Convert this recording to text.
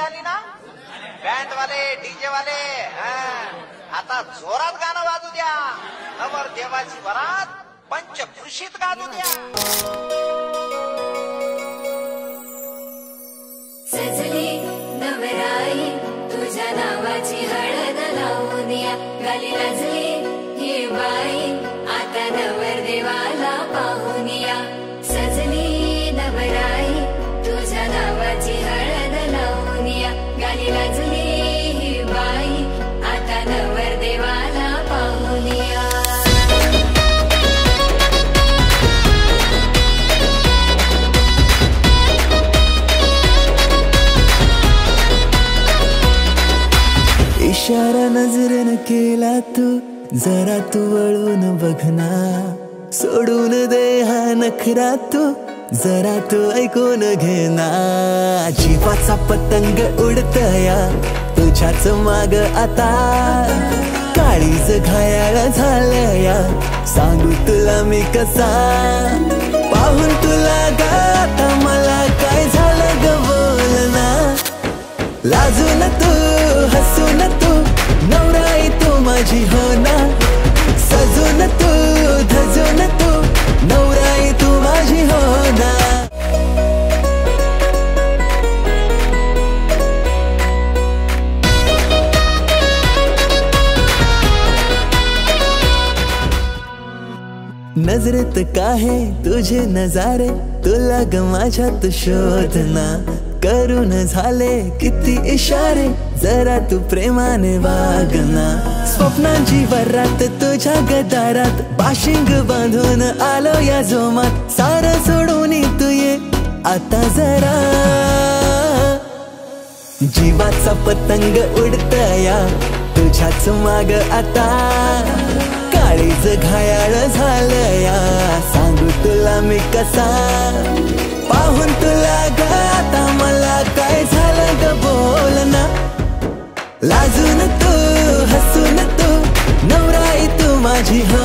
आली ना, बँड वाले डीजे वाले, आता जोरात गाणं वाजू द्या, नवर देवाची वरात पंचकृषीत गाजू द्या. सजली नवराई तुझ्या नावाची हळद लावून या, गाली लाजली ही बाई आता नवर देवाला पाहून या. सजली नवराई तुझ्या नावाची हळद लावून या, गाली लाजली ही बाई आता नवर देवाला पाहून या. इशारा नजरेनं केला तू, जरा तू वळून बघना, सोडून दे हा नखरा तू, जरा तू ऐकून घेना. जीवाचा पतंग उडतया तुझ्याच माग आता, काळीज घायाळ झालया सांगू तुला मी कसा. पाहून तुला गाता मला काय झालं ग बोलना, लाजून तू हसून तू नवराई तू माझी हो ना, सजून तू धजून तू नवराई तू माझी हो ना. नजरेत काहे तुझे नजारे, तुला ग माझ्यात शोधना, करून झाले किती इशारे, जरा तू प्रेमाने वागना. स्वप्नांची वरात तुझ्या गदारात, बाशिंग बांधून आलो या जोमात, सारं सोडून तू ये आता जरा. जीवाचा पतंग उडतया तुझ्याच माग आता, काळीज घायाळ झालया सांगू तुला मी कसा. पाहून तुला गाता मला काय झालं ग बोलना, लाजून तू हसून तू नवराई तू माझी हो